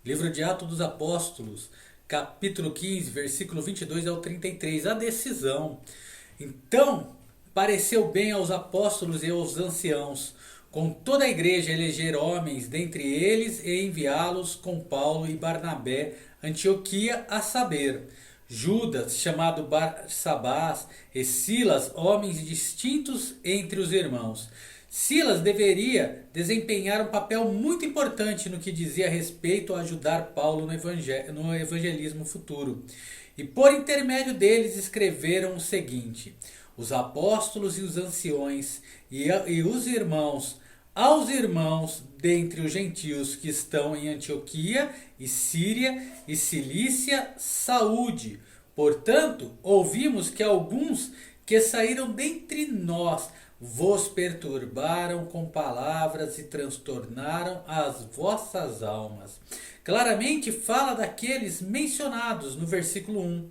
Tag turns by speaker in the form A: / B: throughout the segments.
A: Livro de Atos dos Apóstolos, capítulo 15, versículo 22 ao 33, a decisão. Então, pareceu bem aos apóstolos e aos anciãos, com toda a igreja, eleger homens dentre eles e enviá-los com Paulo e Barnabé a Antioquia, a saber, Judas, chamado Barsabás, e Silas, homens distintos entre os irmãos. Silas deveria desempenhar um papel muito importante no que dizia respeito a ajudar Paulo no evangelismo futuro. E por intermédio deles escreveram o seguinte: os apóstolos e os anciões e os irmãos, aos irmãos dentre os gentios que estão em Antioquia e Síria e Cilícia, saúde. Portanto, ouvimos que alguns que saíram dentre nós vos perturbaram com palavras e transtornaram as vossas almas. Claramente fala daqueles mencionados no versículo 1,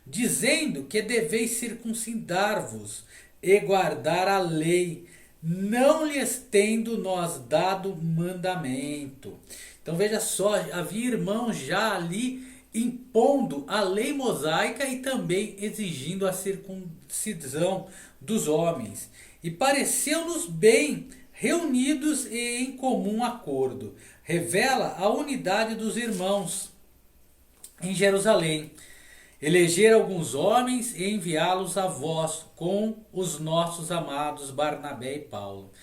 A: dizendo que deveis circuncidar-vos e guardar a lei, não lhes tendo nós dado mandamento. Então veja só, havia irmãos já ali impondo a lei mosaica e também exigindo a circuncisão dos homens. E pareceu-nos bem, reunidos e em comum acordo. Revela a unidade dos irmãos em Jerusalém. Eleger alguns homens e enviá-los a vós com os nossos amados Barnabé e Paulo.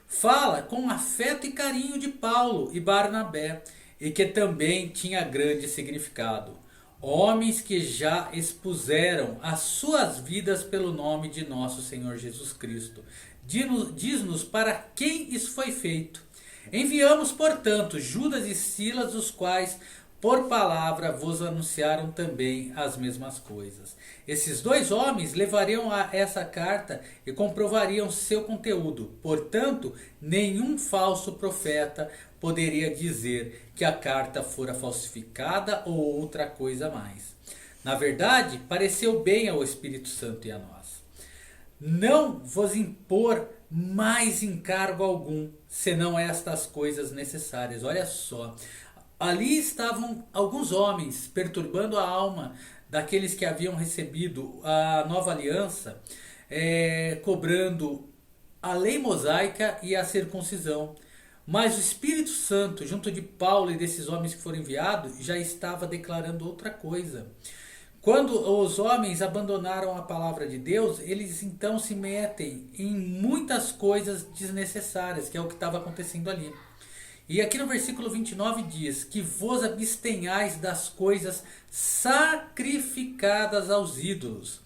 A: Fala com afeto e carinho de Paulo e Barnabé, e que também tinha grande significado. Homens que já expuseram as suas vidas pelo nome de nosso Senhor Jesus Cristo. Diz-nos para quem isso foi feito. Enviamos, portanto, Judas e Silas, os quais por palavra vos anunciaram também as mesmas coisas. Esses dois homens levariam a essa carta e comprovariam seu conteúdo. Portanto, nenhum falso profeta poderia dizer que a carta fora falsificada ou outra coisa mais. Na verdade, pareceu bem ao Espírito Santo e a nós. Não vos impor mais encargo algum, senão estas coisas necessárias. Olha só. Ali estavam alguns homens perturbando a alma daqueles que haviam recebido a nova aliança, cobrando a lei mosaica e a circuncisão. Mas o Espírito Santo, junto de Paulo e desses homens que foram enviados, já estava declarando outra coisa. Quando os homens abandonaram a palavra de Deus, eles então se metem em muitas coisas desnecessárias, que é o que estava acontecendo ali. E aqui no versículo 29 diz que vos abstenhais das coisas sacrificadas aos ídolos,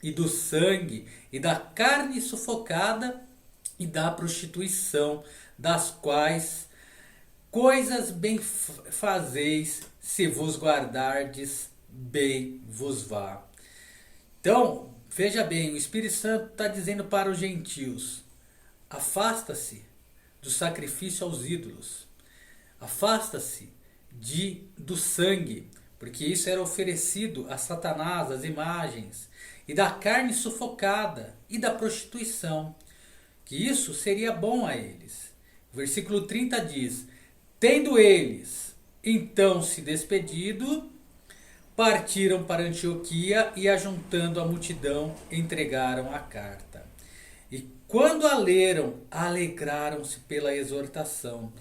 A: e do sangue, e da carne sufocada, e da prostituição, das quais coisas bem fazeis, se vos guardardes, bem vos vá. Então, veja bem, o Espírito Santo está dizendo para os gentios: afasta-se do sacrifício aos ídolos. Afasta-se do sangue, porque isso era oferecido a Satanás, as imagens, e da carne sufocada e da prostituição, que isso seria bom a eles. O versículo 30 diz: tendo eles então se despedido, partiram para Antioquia e, ajuntando a multidão, entregaram a carta. E quando a leram, alegraram-se pela exortação.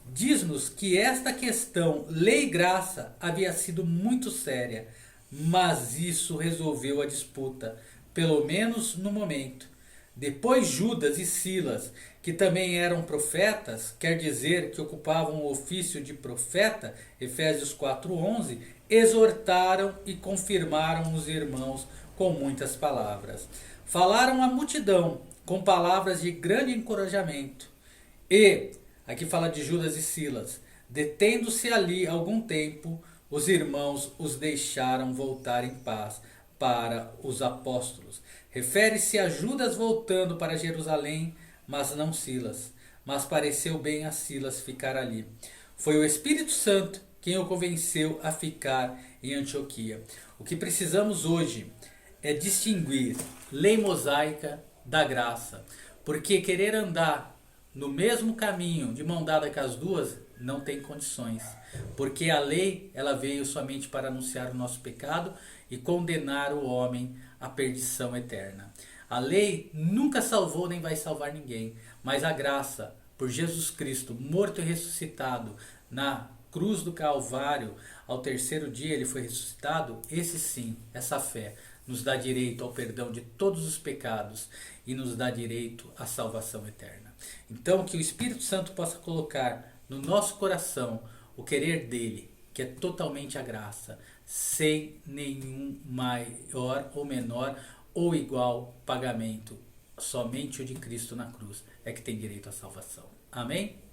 A: Diz-nos que esta questão, lei e graça, havia sido muito séria, mas isso resolveu a disputa, pelo menos no momento. Depois Judas e Silas, que também eram profetas, quer dizer que ocupavam o ofício de profeta, Efésios 4:11, exortaram e confirmaram os irmãos com muitas palavras. Falaram à multidão com palavras de grande encorajamento. E aqui fala de Judas e Silas. Detendo-se ali algum tempo, os irmãos os deixaram voltar em paz para os apóstolos. Refere-se a Judas voltando para Jerusalém, mas não Silas. Mas pareceu bem a Silas ficar ali. Foi o Espírito Santo quem o convenceu a ficar em Antioquia. O que precisamos hoje é distinguir lei mosaica da graça. Porque querer andar no mesmo caminho, de mão dada com as duas, não tem condições, porque a lei ela veio somente para anunciar o nosso pecado e condenar o homem à perdição eterna. A lei nunca salvou nem vai salvar ninguém, mas a graça por Jesus Cristo, morto e ressuscitado na cruz do Calvário, ao terceiro dia ele foi ressuscitado, esse sim, essa fé, nos dá direito ao perdão de todos os pecados e nos dá direito à salvação eterna. Então, que o Espírito Santo possa colocar no nosso coração o querer dele, que é totalmente a graça, sem nenhum maior ou menor ou igual pagamento. Somente o de Cristo na cruz é que tem direito à salvação. Amém?